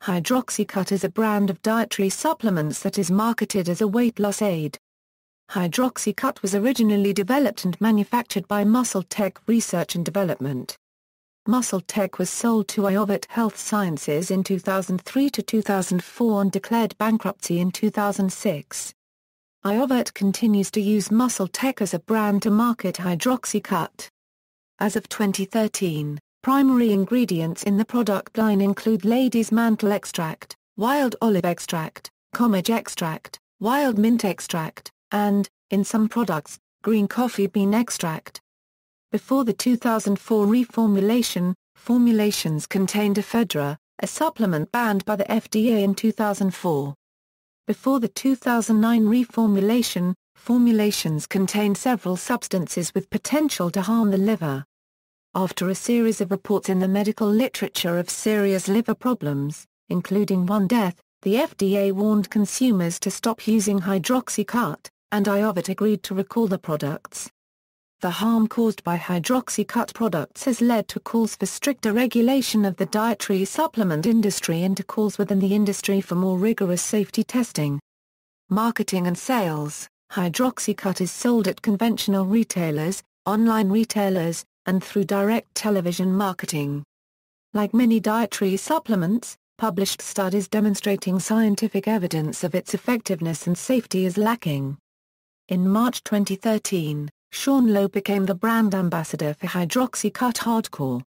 Hydroxycut is a brand of dietary supplements that is marketed as a weight loss aid. Hydroxycut was originally developed and manufactured by MuscleTech Research and Development. MuscleTech was sold to Iovate Health Sciences in 2003 to 2004 and declared bankruptcy in 2006. Iovate continues to use MuscleTech as a brand to market Hydroxycut. As of 2013, primary ingredients in the product line include lady's mantle extract, wild olive extract, komijn extract, wild mint extract, and, in some products, green coffee bean extract. Before the 2004 reformulation, formulations contained ephedra, a supplement banned by the FDA in 2004. Before the 2009 reformulation, formulations contained several substances with potential to harm the liver. After a series of reports in the medical literature of serious liver problems, including one death, the FDA warned consumers to stop using Hydroxycut, and Iovate agreed to recall the products. The harm caused by Hydroxycut products has led to calls for stricter regulation of the dietary supplement industry and to calls within the industry for more rigorous safety testing. Marketing and sales: Hydroxycut is sold at conventional retailers, online retailers, and through direct television marketing. Like many dietary supplements, published studies demonstrating scientific evidence of its effectiveness and safety is lacking. In March 2013, Sean Lowe became the brand ambassador for Hydroxycut Hardcore.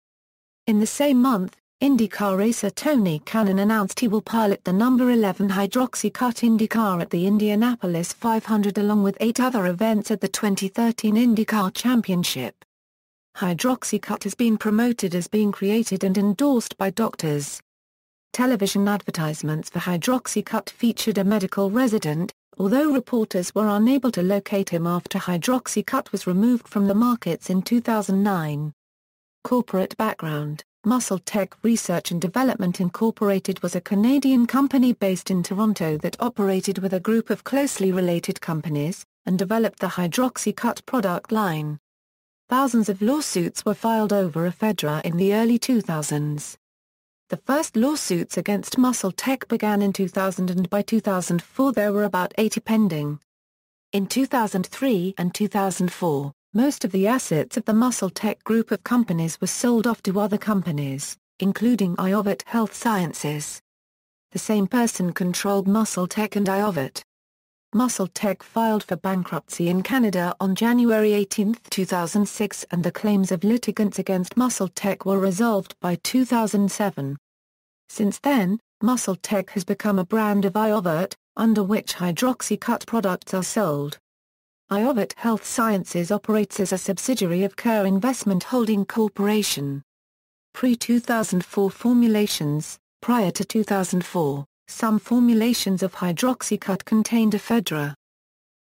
In the same month, IndyCar racer Tony Kanaan announced he will pilot the number 11 Hydroxycut IndyCar at the Indianapolis 500 along with 8 other events at the 2013 IndyCar Championship. Hydroxycut has been promoted as being created and endorsed by doctors. Television advertisements for Hydroxycut featured a medical resident, although reporters were unable to locate him after Hydroxycut was removed from the markets in 2009. Corporate background: MuscleTech Research and Development Incorporated was a Canadian company based in Toronto that operated with a group of closely related companies, and developed the Hydroxycut product line. Thousands of lawsuits were filed over ephedra in the early 2000s. The first lawsuits against MuscleTech began in 2000 and by 2004 there were about 80 pending. In 2003 and 2004, most of the assets of the MuscleTech group of companies were sold off to other companies, including Iovate Health Sciences. The same person controlled MuscleTech and Iovate. MuscleTech filed for bankruptcy in Canada on January 18, 2006 and the claims of litigants against MuscleTech were resolved by 2007. Since then, MuscleTech has become a brand of Iovate, under which Hydroxycut products are sold. Iovate Health Sciences operates as a subsidiary of Kerr Investment Holding Corporation. Pre-2004 formulations: prior to 2004, some formulations of Hydroxycut contained ephedra.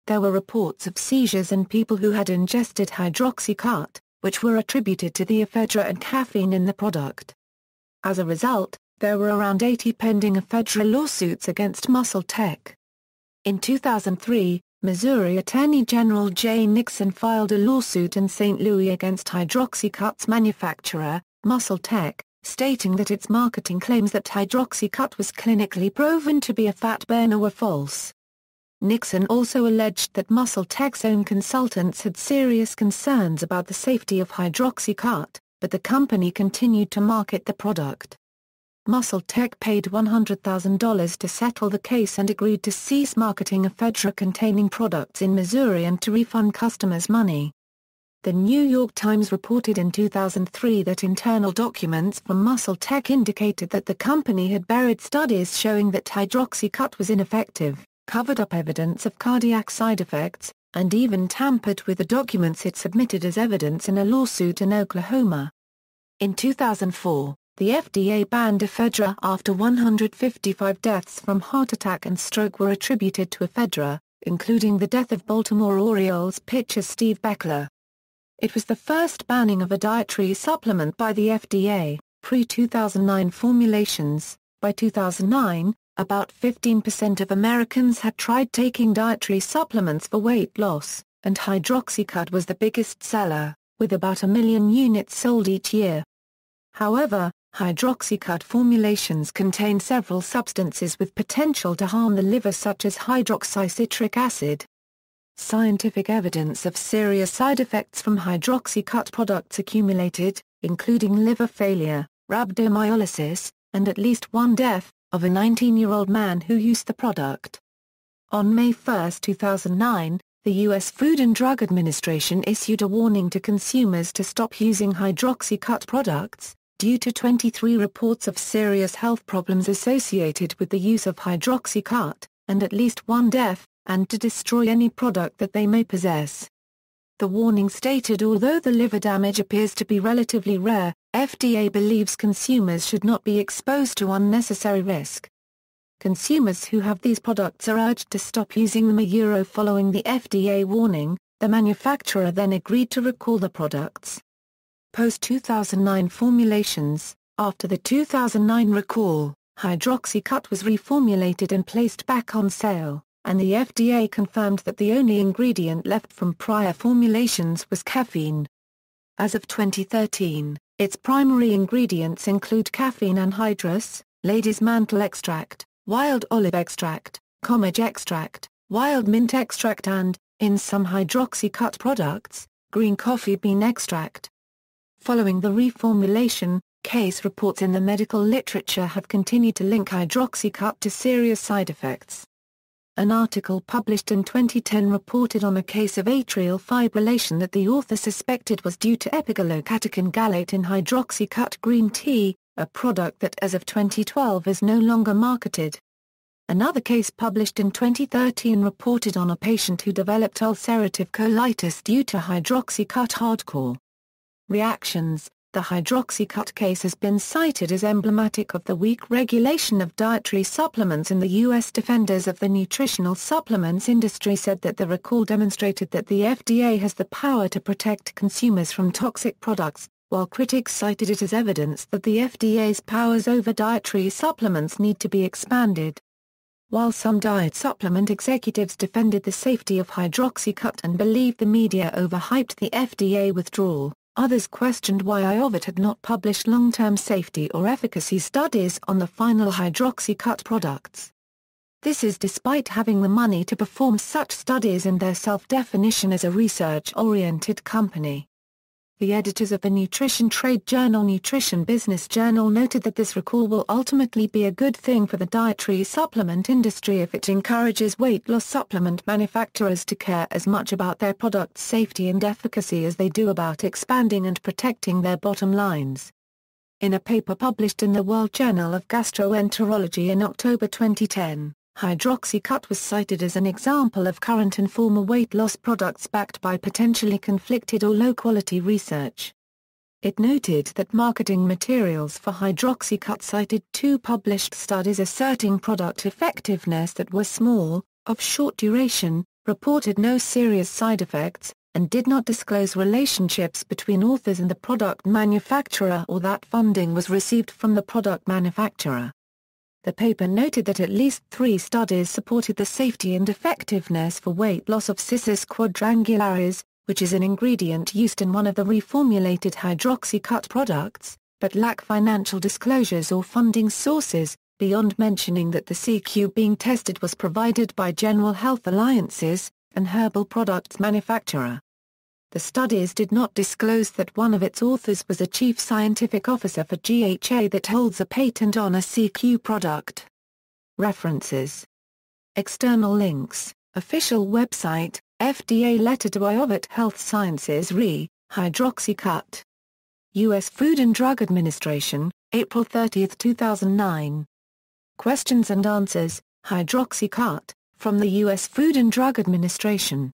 There were reports of seizures in people who had ingested Hydroxycut, which were attributed to the ephedra and caffeine in the product. As a result, there were around 80 pending ephedra lawsuits against MuscleTech. In 2003, Missouri Attorney General Jay Nixon filed a lawsuit in St. Louis against Hydroxycut's manufacturer, MuscleTech, stating that its marketing claims that Hydroxycut was clinically proven to be a fat burner were false. Nixon also alleged that MuscleTech's own consultants had serious concerns about the safety of Hydroxycut, but the company continued to market the product. MuscleTech paid $100,000 to settle the case and agreed to cease marketing ephedra-containing products in Missouri and to refund customers money. The New York Times reported in 2003 that internal documents from MuscleTech indicated that the company had buried studies showing that Hydroxycut was ineffective, covered up evidence of cardiac side effects, and even tampered with the documents it submitted as evidence in a lawsuit in Oklahoma. In 2004, the FDA banned ephedra after 155 deaths from heart attack and stroke were attributed to ephedra, including the death of Baltimore Orioles pitcher Steve Beckler. It was the first banning of a dietary supplement by the FDA. Pre-2009 formulations: by 2009, about 15% of Americans had tried taking dietary supplements for weight loss, and Hydroxycut was the biggest seller, with about 1 million units sold each year. However, Hydroxycut formulations contain several substances with potential to harm the liver such as hydroxycitric acid. Scientific evidence of serious side effects from hydroxycut products accumulated, including liver failure, rhabdomyolysis, and at least one death, of a 19-year-old man who used the product. On May 1, 2009, the U.S. Food and Drug Administration issued a warning to consumers to stop using hydroxycut products, due to 23 reports of serious health problems associated with the use of hydroxycut, and at least one death, and to destroy any product that they may possess. The warning stated although the liver damage appears to be relatively rare, FDA believes consumers should not be exposed to unnecessary risk. Consumers who have these products are urged to stop using them. Following the FDA warning, the manufacturer then agreed to recall the products. Post-2009 formulations. After the 2009 recall, Hydroxycut was reformulated and placed back on sale, and the FDA confirmed that the only ingredient left from prior formulations was caffeine. As of 2013, its primary ingredients include caffeine anhydrous, lady's mantle extract, wild olive extract, komijn extract, wild mint extract and, in some Hydroxycut products, green coffee bean extract. Following the reformulation, case reports in the medical literature have continued to link Hydroxycut to serious side effects. An article published in 2010 reported on a case of atrial fibrillation that the author suspected was due to epigallocatechin gallate in Hydroxycut green tea, a product that as of 2012 is no longer marketed. Another case published in 2013 reported on a patient who developed ulcerative colitis due to Hydroxycut hardcore reactions. The Hydroxycut case has been cited as emblematic of the weak regulation of dietary supplements in the U.S. Defenders of the nutritional supplements industry said that the recall demonstrated that the FDA has the power to protect consumers from toxic products, while critics cited it as evidence that the FDA's powers over dietary supplements need to be expanded. While some diet supplement executives defended the safety of Hydroxycut and believed the media overhyped the FDA withdrawal, others questioned why Iovate had not published long-term safety or efficacy studies on the final Hydroxycut products. This is despite having the money to perform such studies and their self-definition as a research-oriented company. The editors of the nutrition trade journal Nutrition Business Journal noted that this recall will ultimately be a good thing for the dietary supplement industry if it encourages weight loss supplement manufacturers to care as much about their products' safety and efficacy as they do about expanding and protecting their bottom lines. In a paper published in the World Journal of Gastroenterology in October 2010, Hydroxycut was cited as an example of current and former weight loss products backed by potentially conflicted or low-quality research. It noted that marketing materials for Hydroxycut cited 2 published studies asserting product effectiveness that were small, of short duration, reported no serious side effects, and did not disclose relationships between authors and the product manufacturer or that funding was received from the product manufacturer. The paper noted that at least 3 studies supported the safety and effectiveness for weight loss of Cissus quadrangularis, which is an ingredient used in one of the reformulated Hydroxycut products, but lack financial disclosures or funding sources, beyond mentioning that the CQ being tested was provided by General Health Alliances, an herbal products manufacturer. The studies did not disclose that one of its authors was a chief scientific officer for GHA that holds a patent on a CQ product. References. External links, official website, FDA letter to Iovate Health Sciences Re, Hydroxycut. U.S. Food and Drug Administration, April 30, 2009. Questions and answers, Hydroxycut, from the U.S. Food and Drug Administration.